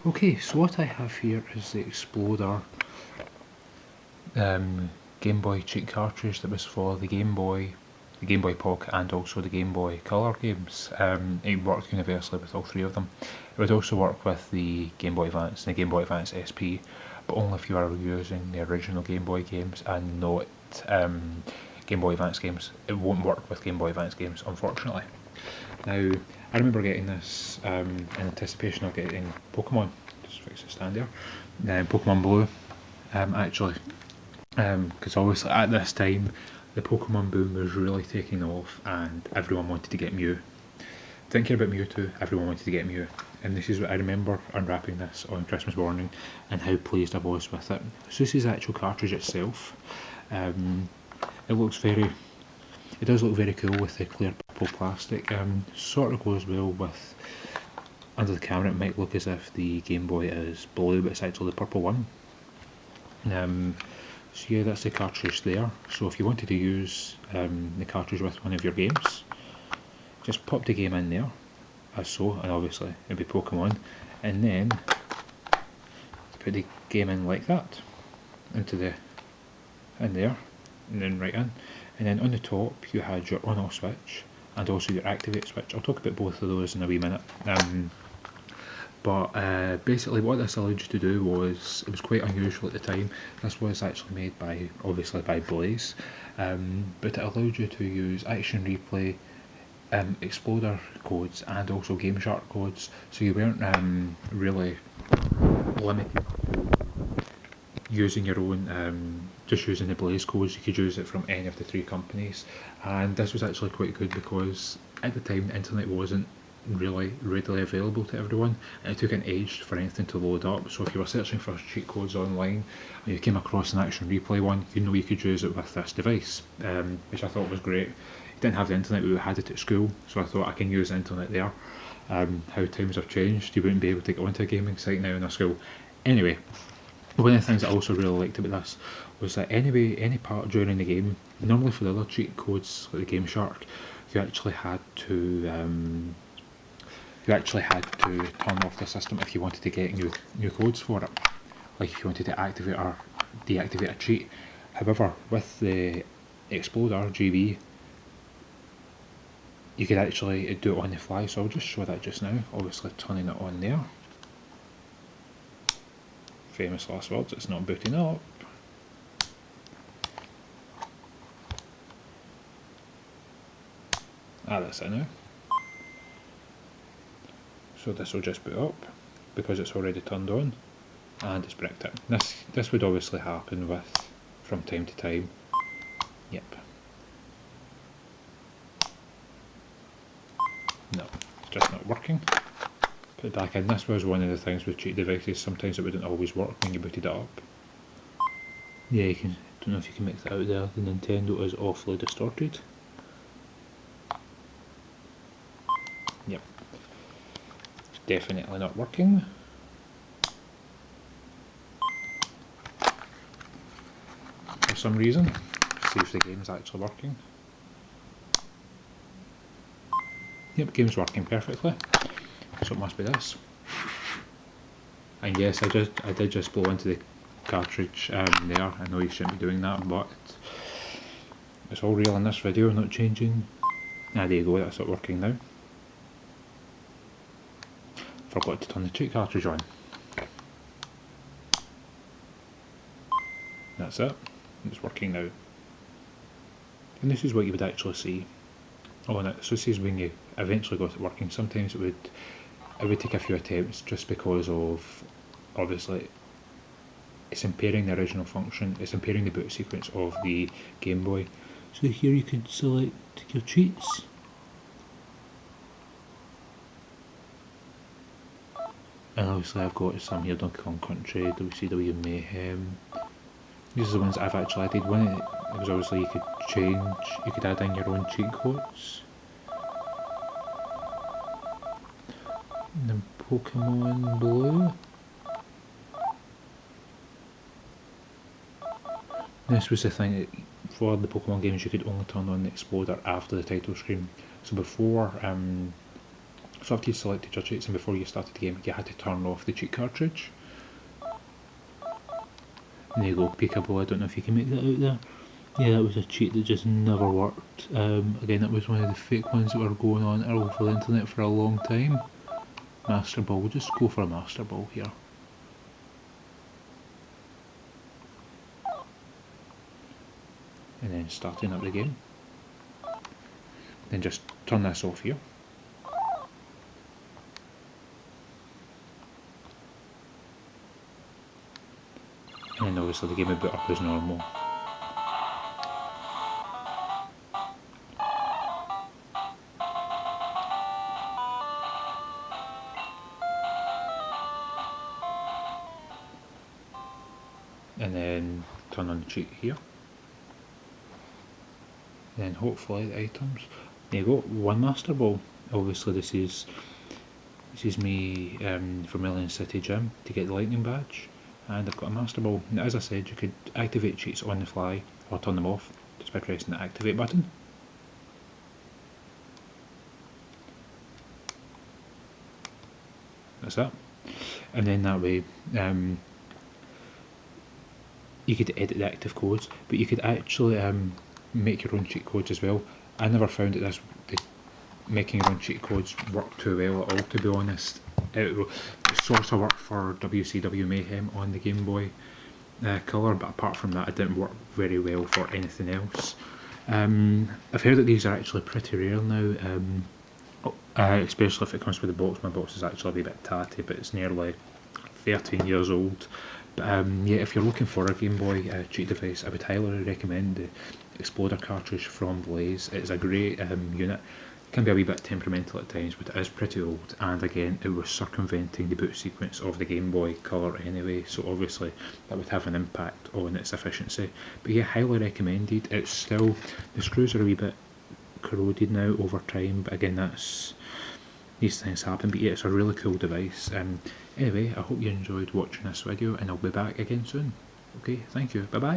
Okay, so what I have here is the Xploder Game Boy Cheat cartridge that was for the Game Boy Pocket and also the Game Boy Color games. It worked universally with all three of them. It would also work with the Game Boy Advance and the Game Boy Advance SP, but only if you are using the original Game Boy games and not Game Boy Advance games. It won't work with Game Boy Advance games, unfortunately. Now, I remember getting this in anticipation of getting Pokemon. Just fix the stand there. Pokemon Blue, actually, because obviously at this time the Pokemon boom was really taking off and everyone wanted to get Mew. Didn't care about Mewtwo, everyone wanted to get Mew. And this is what I remember unwrapping this on Christmas morning and how pleased I was with it. So this is the actual cartridge itself. It looks very, it does look very cool with the clear purple plastic. Sort of goes well with, under the camera it might look as if the Game Boy is blue but it's actually the purple one. So yeah, that's the cartridge there. So if you wanted to use the cartridge with one of your games, just pop the game in there, as so, and obviously it'd be Pokemon, and then put the game in like that, in there, and then right in, and then on the top you had your on-off switch and also your activate switch. I'll talk about both of those in a wee minute. But basically what this allowed you to do was, it was quite unusual at the time. This was actually made by, obviously by Blaze, but it allowed you to use Action Replay, Xploder codes and also GameShark codes, so you weren't really limited to using your own, just using the Blaze codes. You could use it from any of the three companies, and this was actually quite good because at the time the internet wasn't really readily available to everyone, and it took an age for anything to load up. So if you were searching for cheat codes online and you came across an Action Replay one, you know you could use it with this device, which I thought was great. You didn't have the internet, but we had it at school, so I thought I can use the internet there. How times have changed, you wouldn't be able to go onto a gaming site now in a school. Anyway, one of the things I also really liked about this was that any part during the game, normally for the other cheat codes like the GameShark, you actually had to turn off the system if you wanted to get new codes for it, like if you wanted to activate or deactivate a cheat. However, with the Xploder GB, you could actually do it on the fly, so I'll just show that just now, obviously turning it on there. Famous last words, it's not booting up. That's it now. So this will just boot up because it's already turned on and it's bricked it. This would obviously happen with from time to time. Yep. No, it's just not working. Put it back in. This was one of the things with cheat devices, sometimes it wouldn't always work when you booted it up. Yeah, you can, don't know if you can make that out there, the Nintendo is awfully distorted. Yep. It's definitely not working. For some reason. See if the game's actually working. Yep, game's working perfectly. So it must be this. And yes, I did just blow into the cartridge there. I know you shouldn't be doing that, but it's all real in this video, not changing. There you go, that's it working now. Forgot to turn the cheat cartridge on. That's it, it's working now. And this is what you would actually see on it. So this is when you eventually got it working. Sometimes it would take a few attempts just because of, obviously, it's impairing the original function, it's impairing the boot sequence of the Game Boy. So here you can select your cheats. And obviously I've got some here, Donkey Kong Country, WCW Mayhem. These are the ones I've actually added. One it was obviously you could add in your own cheat codes. And then Pokemon Blue. This was the thing, for the Pokemon games you could only turn on the Xploder after the title screen. So before So after you selected your cheats and before you started the game, you had to turn off the cheat cartridge. And there you go, Peekaboo, I don't know if you can make that out there. Yeah, that was a cheat that just never worked. Again, that was one of the fake ones that were going on all over the internet for a long time. Master Ball, we'll just go for a Master Ball here. And then starting up the game. Then just turn this off here. And then obviously the game will boot up as normal. And then turn on the cheat here. And then hopefully the items. There you go, one Master Ball. Obviously this is me from Million City Gym to get the lightning badge. And I've got a Master Ball. Now, as I said, you could activate cheats on the fly or turn them off just by pressing the activate button. That's that. And then that way you could edit the active codes, but you could actually make your own cheat codes as well. I never found that making your own cheat codes worked too well at all, to be honest. It sort of worked for WCW Mayhem on the Game Boy Color, but apart from that it didn't work very well for anything else. I've heard that these are actually pretty rare now, especially if it comes with the box. My box is actually a wee bit tatty, but it's nearly 13 years old. But yeah, if you're looking for a Game Boy cheat device, I would highly recommend the Xploder cartridge from Blaze. It's a great unit. It can be a wee bit temperamental at times, but it is pretty old, and again it was circumventing the boot sequence of the Game Boy Color anyway, so obviously that would have an impact on its efficiency. But yeah, highly recommended. It's still, the screws are a wee bit corroded now over time, but again these things happen. But yeah, it's a really cool device. Anyway, I hope you enjoyed watching this video, and I'll be back again soon. Okay, thank you, bye bye.